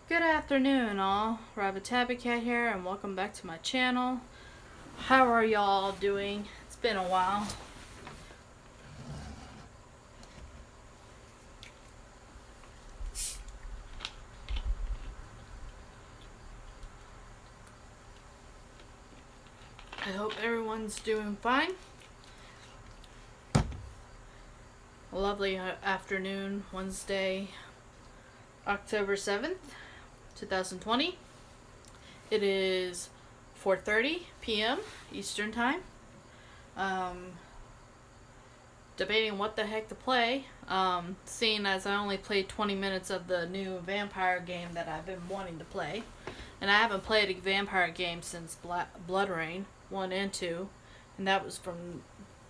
Good afternoon, all. Rabbit Tabby Cat here, and welcome back to my channel. How are y'all doing? It's been a while. I hope everyone's doing fine. A lovely afternoon, Wednesday, October 7th, 2020. It is 4:30 p.m. Eastern Time. Debating what the heck to play. Seeing as I only played 20 minutes of the new vampire game that I've been wanting to play. And I haven't played a vampire game since BloodRayne 1 and 2. And that was from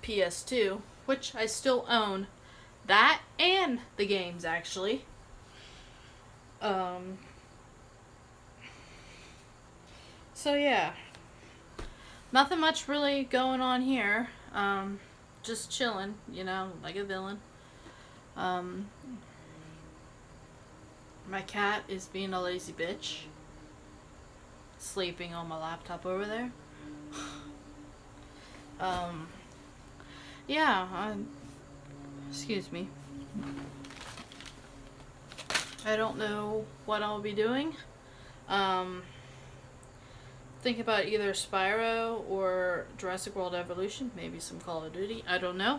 PS2, which I still own. That and the games, actually. So yeah. Nothing much really going on here. Just chilling, like a villain. My cat is being a lazy bitch. Sleeping on my laptop over there. Excuse me. I don't know what I'll be doing. Think about either Spyro or Jurassic World Evolution, maybe some Call of Duty, I don't know.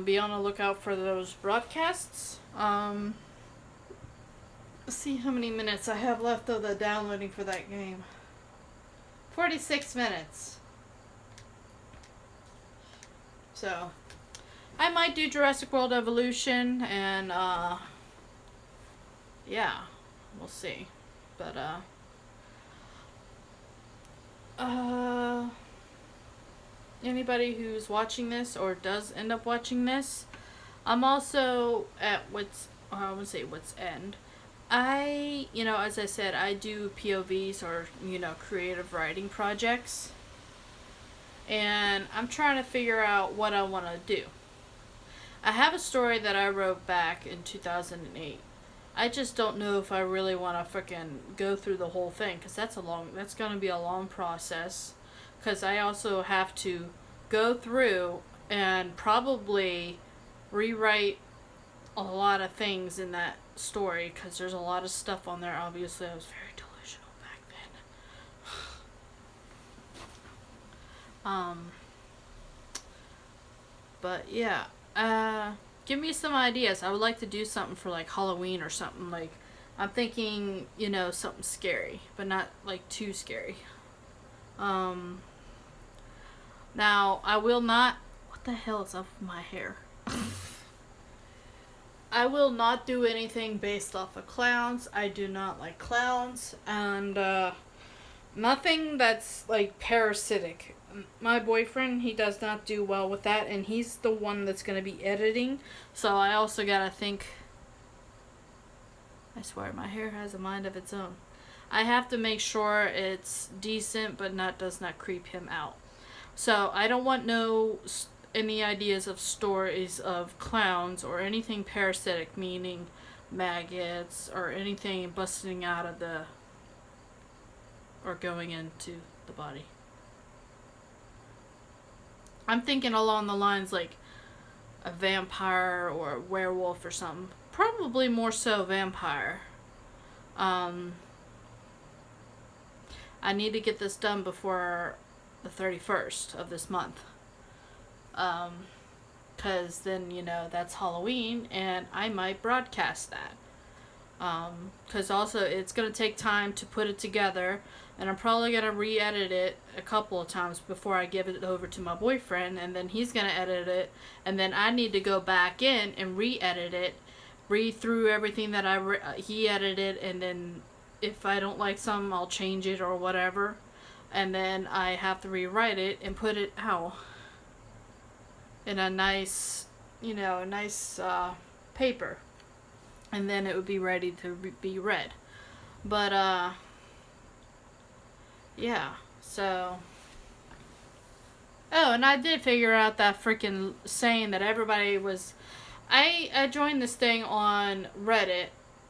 Be on the lookout for those broadcasts. Let's see how many minutes I have left of the downloading for that game. 46 minutes. So, I might do Jurassic World Evolution and, yeah, we'll see. But, anybody who's watching this or does end up watching this, I'm also at I wouldn't say what's end. As I said, I do POVs or, creative writing projects. And I'm trying to figure out what I want to do. I have a story that I wrote back in 2008. I just don't know if I really want to freaking go through the whole thing, because that's going to be a long process. Because I also have to go through and probably rewrite a lot of things in that story, because there's a lot of stuff on there. Obviously, I was very delusional back then. But yeah, give me some ideas. I would like to do something for like Halloween or something. Like, I'm thinking, something scary, but not like too scary. Now, I will not... What the hell is up with my hair? I will not do anything based off of clowns. I do not like clowns. And, nothing that's, like, parasitic. My boyfriend, he does not do well with that, and he's the one that's going to be editing. So I also got to think... I swear, my hair has a mind of its own. I have to make sure it's decent, but does not creep him out. So I don't want any ideas of stories of clowns or anything parasitic, meaning maggots or anything busting out of or going into the body. I'm thinking along the lines like a vampire or a werewolf or something. Probably more so vampire. I need to get this done before the 31st of this month. Because then, that's Halloween, and I might broadcast that. Because also, it's going to take time to put it together, and I'm probably going to re-edit it a couple of times before I give it over to my boyfriend, and then he's going to edit it, and then I need to go back in and re-edit it, read through everything that he edited, and then if I don't like something, I'll change it or whatever. And then I have to rewrite it and put it out in a nice, paper. And then it would be ready to be read. But, yeah. So. Oh, and I did figure out that freaking saying that everybody was... I joined this thing on Reddit,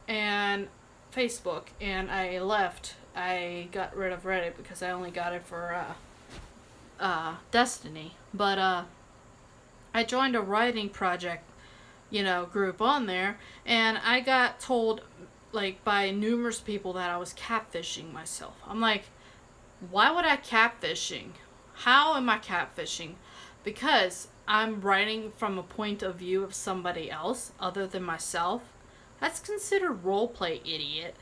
and Facebook and I left. I got rid of Reddit because I only got it for Destiny. But I joined a writing project, group on there, and I got told, like, by numerous people that I was catfishing myself. I'm like, why would I catfishing? How am I catfishing? Because I'm writing from a point of view of somebody else other than myself. That's considered roleplay, idiot.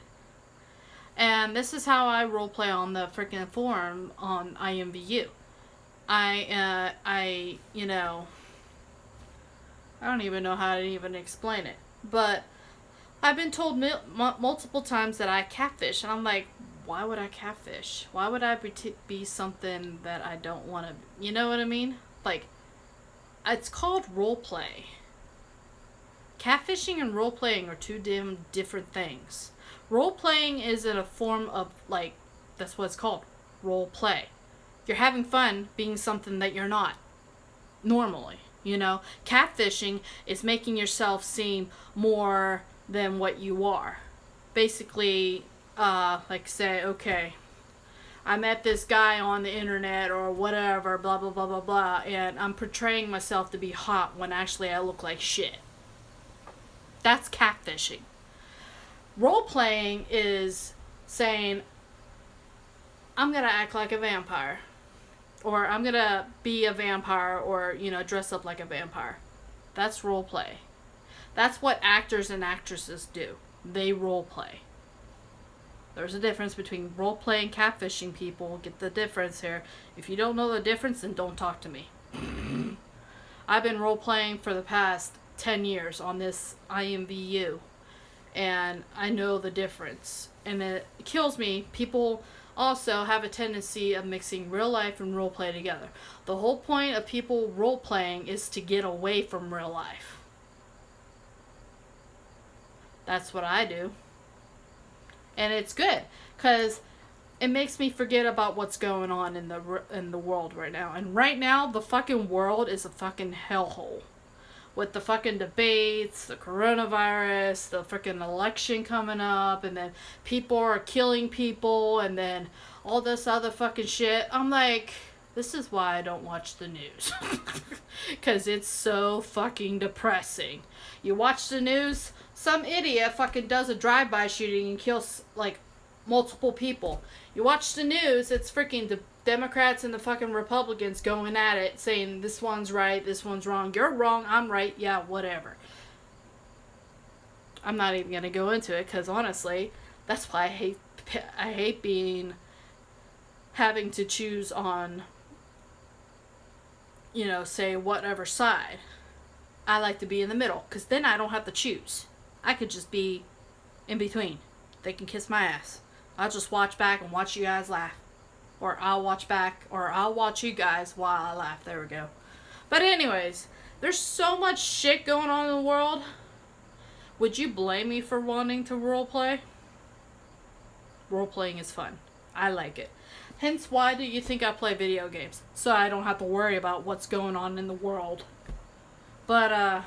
And this is how I roleplay on the freaking forum on IMVU. I don't even know how to even explain it. But I've been told multiple times that I catfish. And I'm like, why would I catfish? Why would I be something that I don't want to... You know what I mean? Like, it's called roleplay. Catfishing and roleplaying are two damn different things. Roleplaying is in a form of, like, that's what it's called. Roleplay. You're having fun being something that you're not. Normally. Catfishing is making yourself seem more than what you are. Basically, like say, okay, I met this guy on the internet or whatever, blah, blah, blah, blah, blah, and I'm portraying myself to be hot when actually I look like shit. That's catfishing. Role-playing is saying, I'm going to act like a vampire. Or I'm going to be a vampire or, dress up like a vampire. That's role-play. That's what actors and actresses do. They role-play. There's a difference between role-play and catfishing, people. Get the difference here. If you don't know the difference, then don't talk to me. I've been role-playing for the past 10 years on this IMVU. And I know the difference. And it kills me. People also have a tendency of mixing real life and role-play together. The whole point of people role-playing is to get away from real life. That's what I do. And it's good, because it makes me forget about what's going on in the world right now. And right now, the fucking world is a fucking hellhole. With the fucking debates, the coronavirus, the freaking election coming up, and then people are killing people, and then all this other fucking shit. I'm like, this is why I don't watch the news. Because it's so fucking depressing. You watch the news, some idiot fucking does a drive-by shooting and kills, like, multiple people. You watch the news, it's freaking the Democrats and the fucking Republicans going at it, saying this one's right, this one's wrong. You're wrong, I'm right, yeah, whatever. I'm not even going to go into it, because honestly, that's why I hate having to choose on, say whatever side. I like to be in the middle, because then I don't have to choose. I could just be in between. They can kiss my ass. I'll just watch back and watch you guys laugh. Or I'll watch back, or I'll watch you guys while I laugh. There we go. But anyways, there's so much shit going on in the world. Would you blame me for wanting to roleplay? Roleplaying is fun. I like it. Hence, why do you think I play video games? So I don't have to worry about what's going on in the world. But,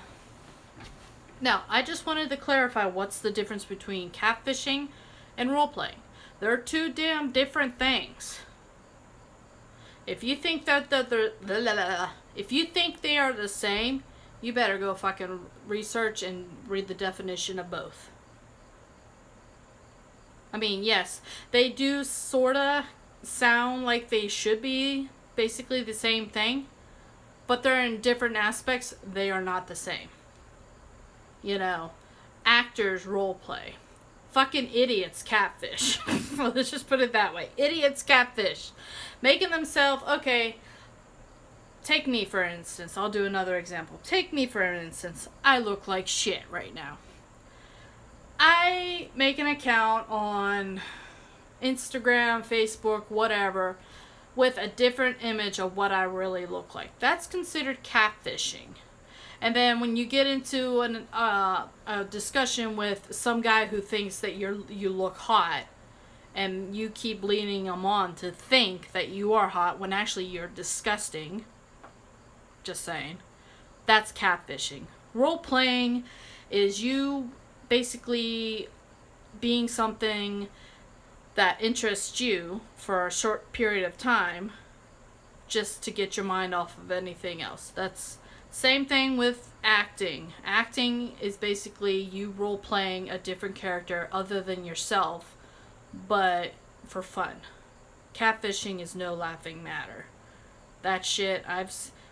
now, I just wanted to clarify what's the difference between catfishing and roleplaying. They're two damn different things. If you think if you think they are the same, you better go fucking research and read the definition of both. I mean, yes, they do sorta sound like they should be basically the same thing, but they're in different aspects. They are not the same. Actors roleplay. Fucking idiots catfish. Well, let's just put it that way. Idiots catfish. Making themselves, okay, take me for instance. I'll do another example. Take me for instance. I look like shit right now. I make an account on Instagram, Facebook, whatever, with a different image of what I really look like. That's considered catfishing. And then when you get into a discussion with some guy who thinks that you look hot, and you keep leading them on to think that you are hot when actually you're disgusting, just saying, that's catfishing. Role-playing is you basically being something that interests you for a short period of time just to get your mind off of anything else. That's same thing with acting. Acting is basically you role playing a different character other than yourself, but for fun. Catfishing is no laughing matter. That shit,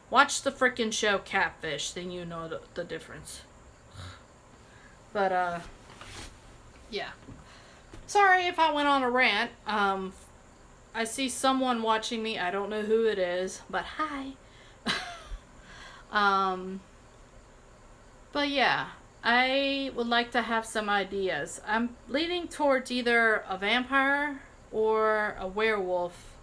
watched the frickin' show Catfish, then you know the difference. But, yeah. Sorry if I went on a rant. I see someone watching me. I don't know who it is, but hi. But yeah, I would like to have some ideas. I'm leaning towards either a vampire or a werewolf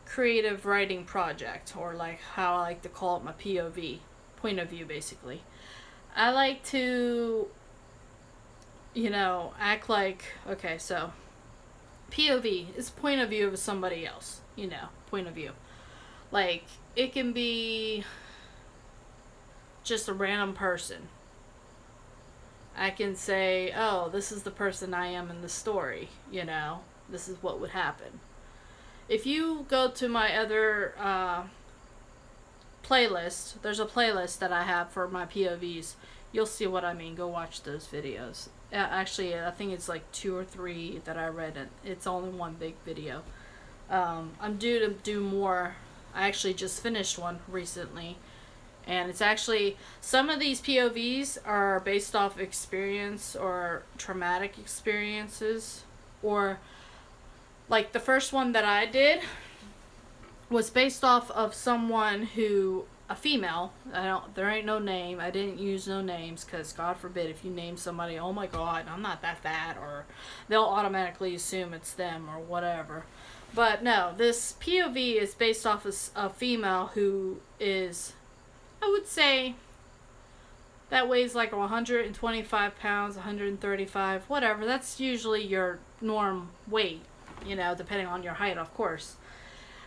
creative writing project, or like how I like to call it, my POV, point of view, basically. I like to, act like, okay, so POV is point of view of somebody else, point of view. Like, it can be just a random person. I can say, oh, this is the person I am in the story, this is what would happen. If you go to my other playlist, there's a playlist that I have for my POVs. You'll see what I mean. Go watch those videos. Actually, I think it's like 2 or 3 that I read. It's only one big video. I'm due to do more. I actually just finished one recently. And it's actually, some of these POVs are based off experience or traumatic experiences. Or, like the first one that I did was based off of someone who, a female, there ain't no name, I didn't use no names, because God forbid if you name somebody, oh my God, I'm not that fat, or they'll automatically assume it's them, or whatever. But no, this POV is based off of a female who is, I would say, that weighs like 125 pounds, 135, whatever. That's usually your norm weight, depending on your height, of course.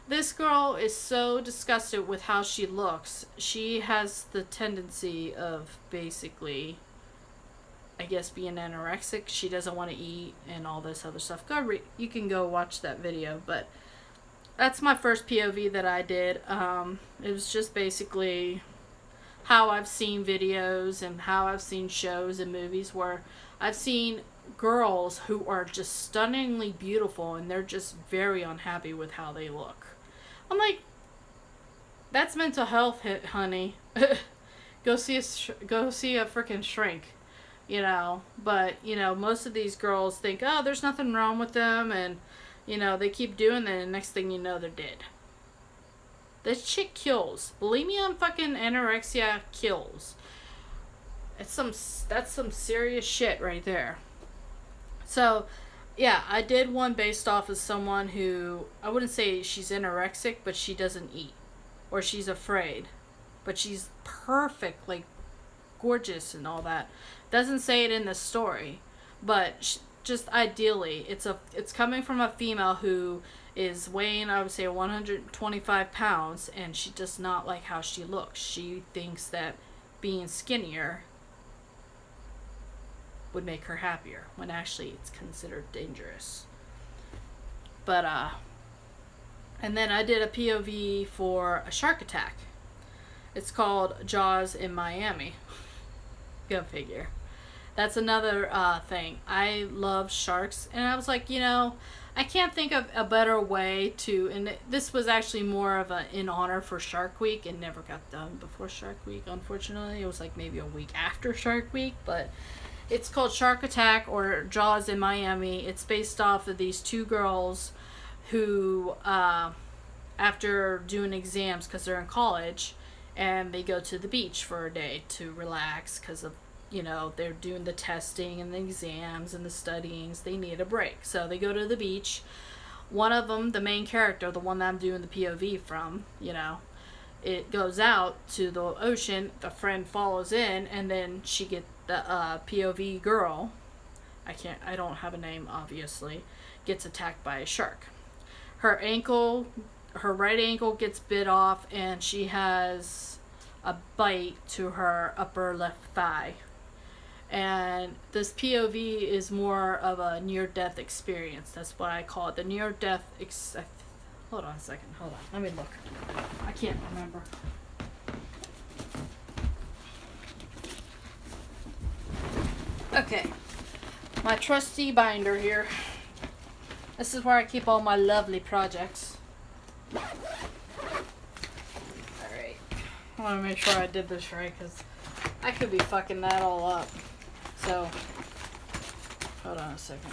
This girl is so disgusted with how she looks. She has the tendency of basically, I guess, being anorexic. She doesn't want to eat and all this other stuff. You can go watch that video, but that's my first POV that I did. It was just basically how I've seen videos and how I've seen shows and movies where I've seen girls who are just stunningly beautiful and they're just very unhappy with how they look. I'm like, that's mental health, honey. Go see a freaking shrink, But most of these girls think, oh, there's nothing wrong with them, and they keep doing that, and next thing you know, they're dead. This shit kills. Bulimia and fucking anorexia kills. That's some serious shit right there. So, yeah, I did one based off of someone who, I wouldn't say she's anorexic, but she doesn't eat. Or she's afraid. But she's perfect, like, gorgeous and all that. Doesn't say it in the story. But just ideally, it's coming from a female who is weighing, I would say, 125 pounds, and she does not like how she looks. She thinks that being skinnier would make her happier, when actually it's considered dangerous. But, and then I did a POV for a shark attack. It's called Jaws in Miami. Go figure. That's another thing. I love sharks, and I was like, I can't think of a better way to, and this was actually more of in honor for Shark Week. It never got done before Shark Week, unfortunately. It was like maybe a week after Shark Week, but it's called Shark Attack or Jaws in Miami. It's based off of these 2 girls who, after doing exams, because they're in college, and they go to the beach for a day to relax because of, they're doing the testing and the exams and the studyings. They need a break. So they go to the beach. One of them, the main character, the one that I'm doing the POV from, it goes out to the ocean. The friend follows in, and then she gets the POV girl. I don't have a name, obviously, gets attacked by a shark. Her right ankle gets bit off, and she has a bite to her upper left thigh. And this POV is more of a near-death experience. That's what I call it. The near-death hold on a second. Hold on. Let me look. I can't remember. Okay. My trusty binder here. This is where I keep all my lovely projects. Alright. I want to make sure I did this right, because I could be fucking that all up. So, hold on a second.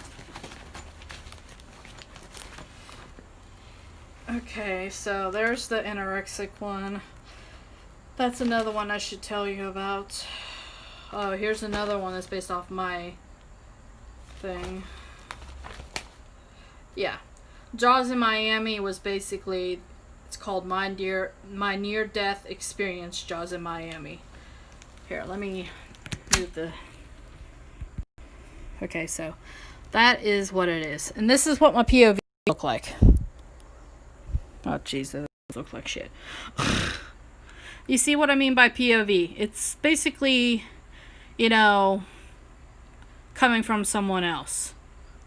Okay, so there's the anorexic one. That's another one I should tell you about. Oh, here's another one that's based off my thing. Yeah. Jaws in Miami was basically, it's called My Near-Death Experience, Jaws in Miami. Here, let me move the... Okay, so that is what it is. And this is what my POV look like. Oh, jeez, that looks like shit. You see what I mean by POV? It's basically, you know, coming from someone else.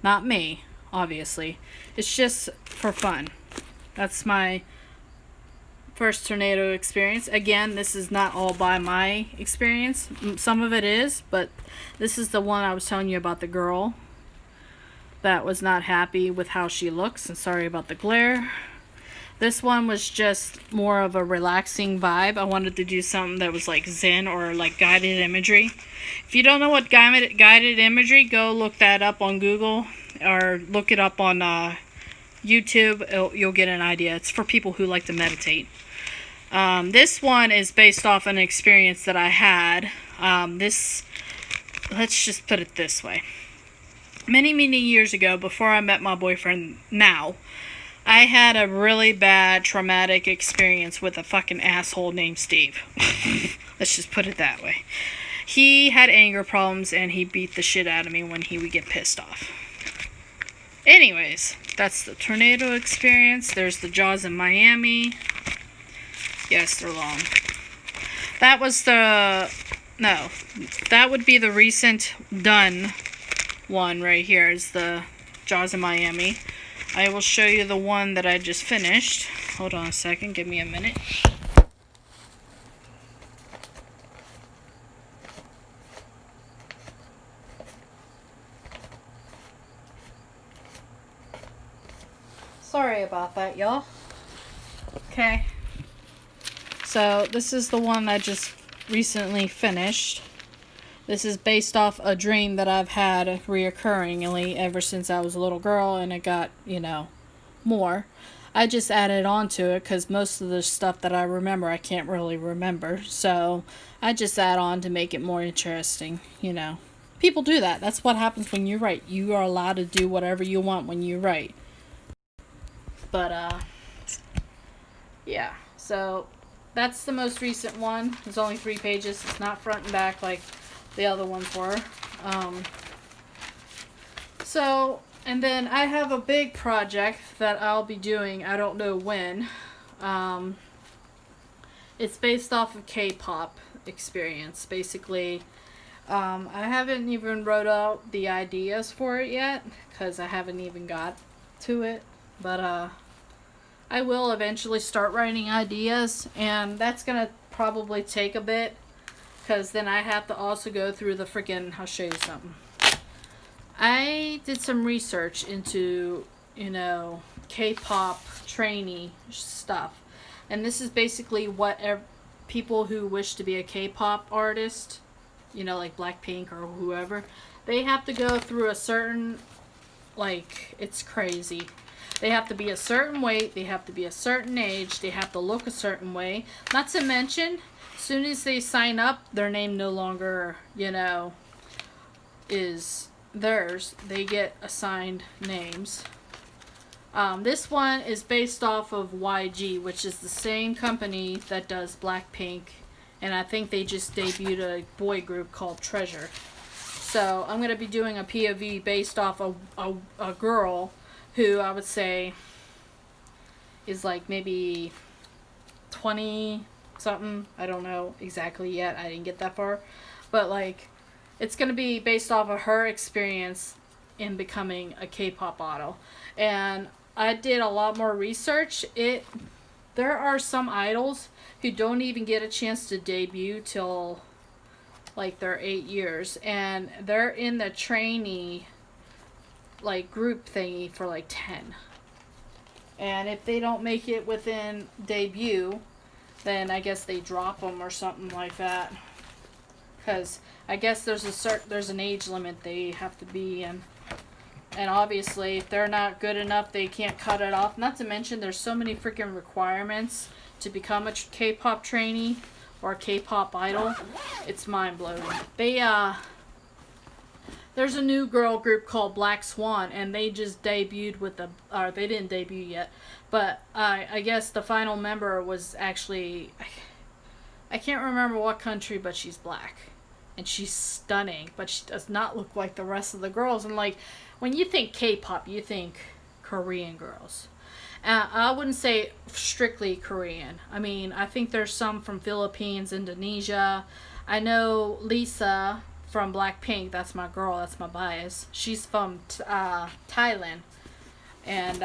Not me, obviously. It's just for fun. That's my first tornado experience. Again, this is not all by my experience. Some of it is, but this is the one I was telling you about, the girl that was not happy with how she looks, and sorry about the glare. This one was just more of a relaxing vibe. I wanted to do something that was like Zen or like guided imagery. If you don't know what guided imagery, go look that up on Google or look it up on YouTube. You'll get an idea. It's for people who like to meditate. This one is based off an experience that I had. Let's just put it this way. Many, many years ago, before I met my boyfriend now, I had a really bad traumatic experience with a fucking asshole named Steve. Let's just put it that way. He had anger problems and he beat the shit out of me when he would get pissed off. Anyways, that's the tornado experience. There's the Jaws in Miami. Yes, they're long. That was the... No. That would be the recent done one right here. Is the Jaws in Miami. I will show you the one that I just finished. Hold on a second. Give me a minute. Sorry about that, y'all. Okay. So, this is the one I just recently finished. This is based off a dream that I've had reoccurringly ever since I was a little girl, and it got, you know, more. I just added on to it because most of the stuff that I remember I can't really remember. So I just add on to make it more interesting, you know. People do that. That's what happens when you write. You are allowed to do whatever you want when you write. But, yeah. So that's the most recent one. It's only 3 pages. It's not front and back like the other ones were. And then I have a big project that I'll be doing. I don't know when. It's based off of K-pop experience. Basically, I haven't even wrote out the ideas for it yet because I haven't even got to it. But I will eventually start writing ideas, and that's gonna probably take a bit. Because then I have to also go through the freaking... I'll show you something. I did some research into, you know, K-pop trainee stuff. And this is basically what people who wish to be a K-pop artist, you know, like Blackpink or whoever, they have to go through a certain, like, it's crazy. They have to be a certain weight, they have to be a certain age, they have to look a certain way. Not to mention... As soon as they sign up, their name no longer, you know, is theirs. They get assigned names. This one is based off of YG, which is the same company that does Blackpink. And I think they just debuted a boy group called Treasure. So I'm going to be doing a POV based off a girl who I would say is like maybe 20... something. I don't know exactly yet. I didn't get that far. But, like, it's going to be based off of her experience in becoming a K-pop idol. And I did a lot more research. There are some idols who don't even get a chance to debut till like their 8 years, and they're in the trainee like group thingy for like 10. And if they don't make it within debut, then I guess they drop them or something like that. Because I guess there's an age limit they have to be in. And obviously, if they're not good enough, they can't cut it off. Not to mention, there's so many freaking requirements to become a K-pop trainee or a K-pop idol. It's mind-blowing. There's a new girl group called Black Swan, and they just debuted or they didn't debut yet. But I guess the final member was actually, I can't remember what country, but she's black. And she's stunning, but she does not look like the rest of the girls. And like, when you think K-pop, you think Korean girls. I wouldn't say strictly Korean. I mean, I think there's some from Philippines, Indonesia. I know Lisa from Blackpink. That's my girl. That's my bias. She's from Thailand. And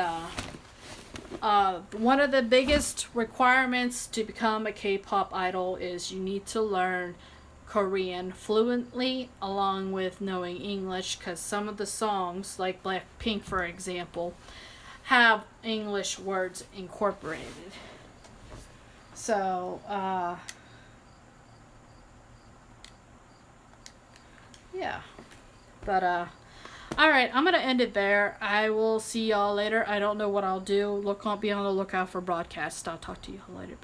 one of the biggest requirements to become a K-pop idol is you need to learn Korean fluently along with knowing English, because some of the songs, like Blackpink for example, have English words incorporated. So yeah, but alright, I'm gonna end it there. I will see y'all later. I don't know what I'll do. Be on the lookout for broadcasts. I'll talk to you later. Bye.